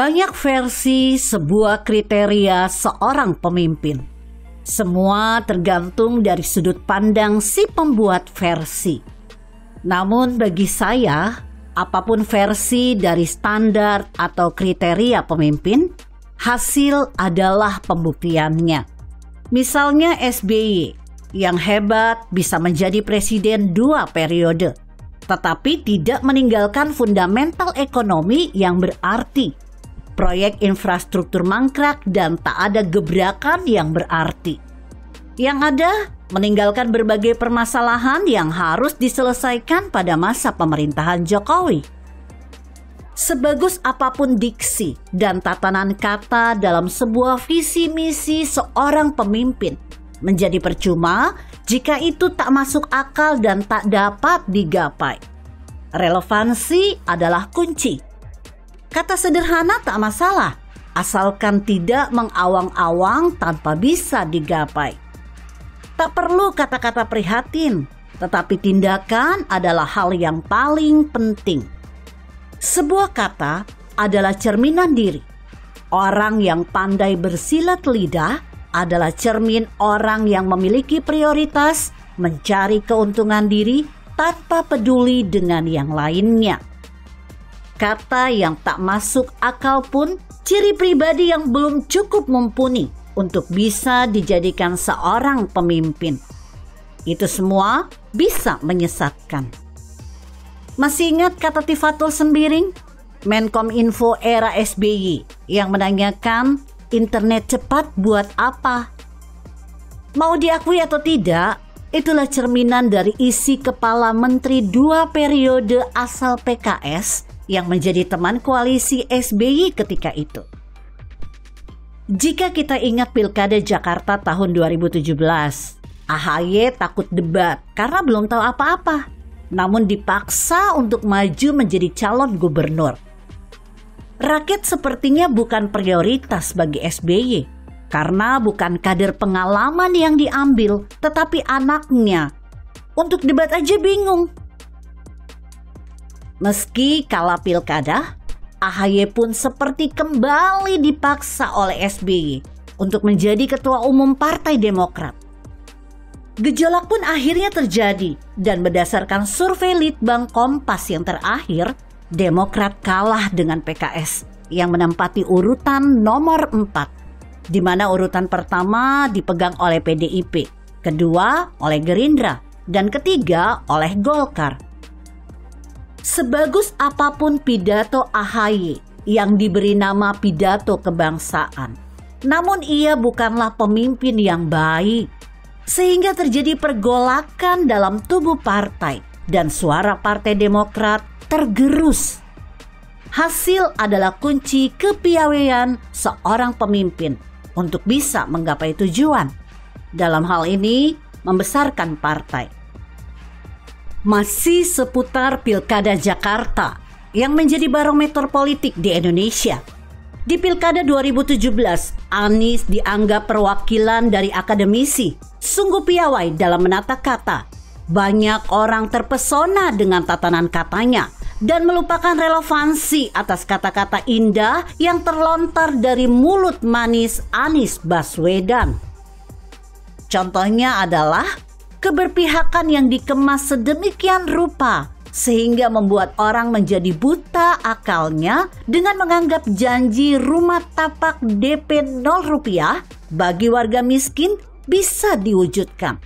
Banyak versi sebuah kriteria seorang pemimpin. Semua tergantung dari sudut pandang si pembuat versi. Namun bagi saya, apapun versi dari standar atau kriteria pemimpin, hasil adalah pembuktiannya. Misalnya SBY yang hebat bisa menjadi presiden 2 periode, tetapi tidak meninggalkan fundamental ekonomi yang berarti. Proyek infrastruktur mangkrak dan tak ada gebrakan yang berarti. Yang ada, meninggalkan berbagai permasalahan yang harus diselesaikan pada masa pemerintahan Jokowi. Sebagus apapun diksi dan tatanan kata dalam sebuah visi misi seorang pemimpin, menjadi percuma jika itu tak masuk akal dan tak dapat digapai. Relevansi adalah kunci. Kata sederhana tak masalah, asalkan tidak mengawang-awang tanpa bisa digapai. Tak perlu kata-kata prihatin, tetapi tindakan adalah hal yang paling penting. Sebuah kata adalah cerminan diri. Orang yang pandai bersilat lidah adalah cermin orang yang memiliki prioritas mencari keuntungan diri tanpa peduli dengan yang lainnya. Kata yang tak masuk akal pun ciri pribadi yang belum cukup mumpuni untuk bisa dijadikan seorang pemimpin. Itu semua bisa menyesatkan. Masih ingat kata Tifatul Sembiring, Menkominfo era SBY yang menanyakan internet cepat buat apa? Mau diakui atau tidak, itulah cerminan dari isi kepala menteri 2 periode asal PKS yang menjadi teman koalisi SBY ketika itu. Jika kita ingat Pilkada Jakarta tahun 2017, AHY takut debat karena belum tahu apa-apa, namun dipaksa untuk maju menjadi calon gubernur. Rakyat sepertinya bukan prioritas bagi SBY, karena bukan kader pengalaman yang diambil, tetapi anaknya. Untuk debat aja bingung. Meski kalah pilkada, AHY pun seperti kembali dipaksa oleh SBY untuk menjadi ketua umum Partai Demokrat. Gejolak pun akhirnya terjadi dan berdasarkan survei Litbang Kompas yang terakhir, Demokrat kalah dengan PKS yang menempati urutan nomor 4, di mana urutan pertama dipegang oleh PDIP, kedua oleh Gerindra, dan ketiga oleh Golkar. Sebagus apapun pidato AHY yang diberi nama pidato kebangsaan, namun ia bukanlah pemimpin yang baik, sehingga terjadi pergolakan dalam tubuh partai dan suara Partai Demokrat tergerus. Hasil adalah kunci kepiawaian seorang pemimpin untuk bisa menggapai tujuan. Dalam hal ini, membesarkan partai. Masih seputar Pilkada Jakarta yang menjadi barometer politik di Indonesia. Di Pilkada 2017, Anies dianggap perwakilan dari akademisi, sungguh piawai dalam menata kata. Banyak orang terpesona dengan tatanan katanya dan melupakan relevansi atas kata-kata indah yang terlontar dari mulut manis Anies Baswedan. Contohnya adalah keberpihakan yang dikemas sedemikian rupa sehingga membuat orang menjadi buta akalnya dengan menganggap janji rumah tapak DP 0 rupiah bagi warga miskin bisa diwujudkan.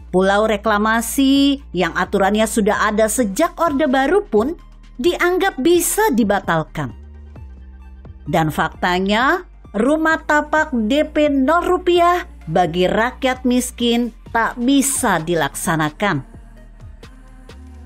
Pulau reklamasi yang aturannya sudah ada sejak Orde Baru pun dianggap bisa dibatalkan. Dan faktanya, rumah tapak DP 0 rupiah bagi rakyat miskin tak bisa dilaksanakan.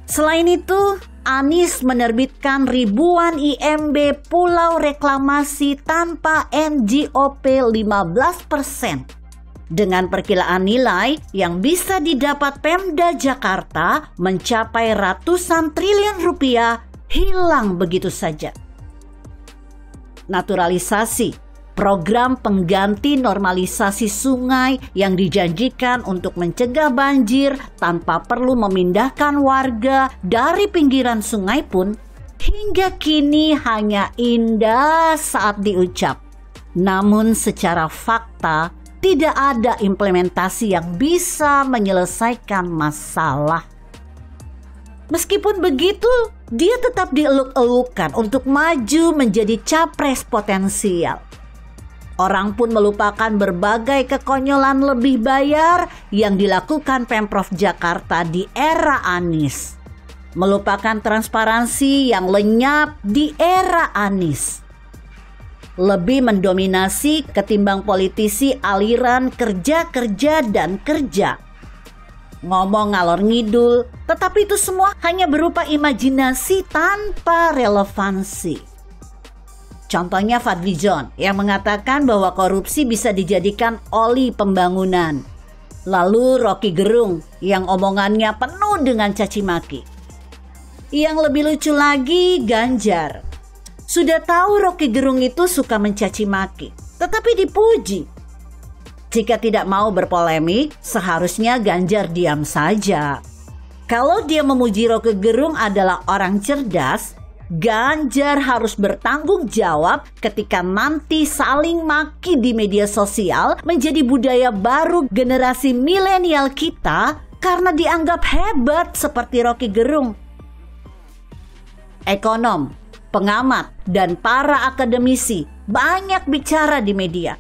Selain itu, Anies menerbitkan ribuan IMB pulau reklamasi tanpa NJOP 15%. Dengan perkiraan nilai yang bisa didapat Pemda Jakarta mencapai ratusan triliun rupiah hilang begitu saja. Naturalisasi, program pengganti normalisasi sungai yang dijanjikan untuk mencegah banjir tanpa perlu memindahkan warga dari pinggiran sungai pun hingga kini hanya indah saat diucap. Namun secara fakta tidak ada implementasi yang bisa menyelesaikan masalah. Meskipun begitu, dia tetap dieluk-elukan untuk maju menjadi capres potensial. Orang pun melupakan berbagai kekonyolan lebih bayar yang dilakukan Pemprov Jakarta di era Anies. Melupakan transparansi yang lenyap di era Anies. Lebih mendominasi ketimbang politisi aliran kerja dan kerja. Ngomong ngalor ngidul, tetapi itu semua hanya berupa imajinasi tanpa relevansi. Contohnya Fadlizon yang mengatakan bahwa korupsi bisa dijadikan oli pembangunan. Lalu Rocky Gerung yang omongannya penuh dengan caci maki. Yang lebih lucu lagi Ganjar. Sudah tahu Rocky Gerung itu suka mencaci maki, tetapi dipuji. Jika tidak mau berpolemik, seharusnya Ganjar diam saja. Kalau dia memuji Rocky Gerung adalah orang cerdas, Ganjar harus bertanggung jawab ketika nanti saling maki di media sosial menjadi budaya baru generasi milenial kita karena dianggap hebat seperti Rocky Gerung. Ekonom, pengamat, dan para akademisi banyak bicara di media.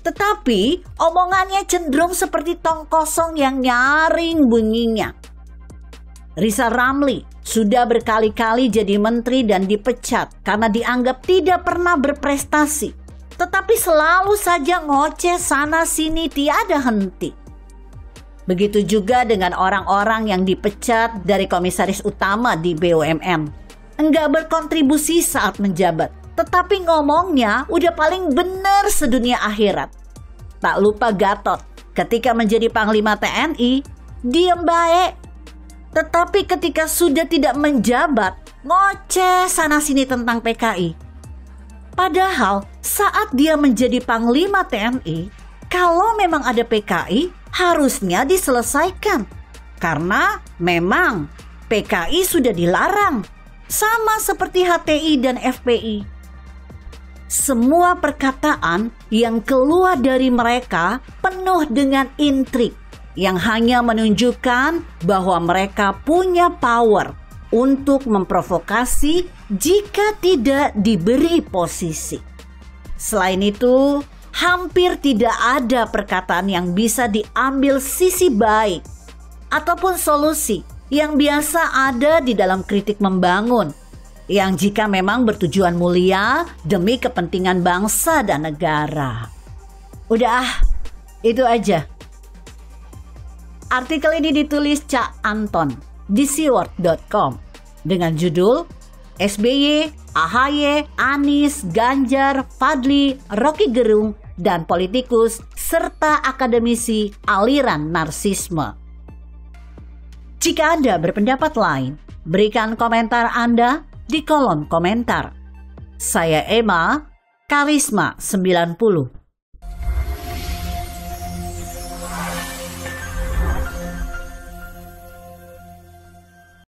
Tetapi omongannya cenderung seperti tong kosong yang nyaring bunyinya. Rizal Ramli sudah berkali-kali jadi menteri dan dipecat karena dianggap tidak pernah berprestasi. Tetapi selalu saja ngoceh sana sini tiada henti. Begitu juga dengan orang-orang yang dipecat dari komisaris utama di BUMN. Enggak berkontribusi saat menjabat, tetapi ngomongnya udah paling benar sedunia akhirat. Tak lupa Gatot, ketika menjadi Panglima TNI, diem baik. Tetapi ketika sudah tidak menjabat, ngoceh sana-sini tentang PKI. Padahal saat dia menjadi Panglima TNI, kalau memang ada PKI, harusnya diselesaikan. Karena memang PKI sudah dilarang. Sama seperti HTI dan FPI. Semua perkataan yang keluar dari mereka penuh dengan intrik yang hanya menunjukkan bahwa mereka punya power untuk memprovokasi jika tidak diberi posisi. Selain itu, hampir tidak ada perkataan yang bisa diambil sisi baik ataupun solusi yang biasa ada di dalam kritik membangun, yang jika memang bertujuan mulia demi kepentingan bangsa dan negara. Udah, itu aja. Artikel ini ditulis Cak Anton di siword.com dengan judul SBY, AHY, Anies, Ganjar, Fadli, Rocky Gerung, dan politikus serta akademisi aliran narsisme. Jika Anda berpendapat lain, berikan komentar Anda di kolom komentar. Saya Emma, Karisma 90.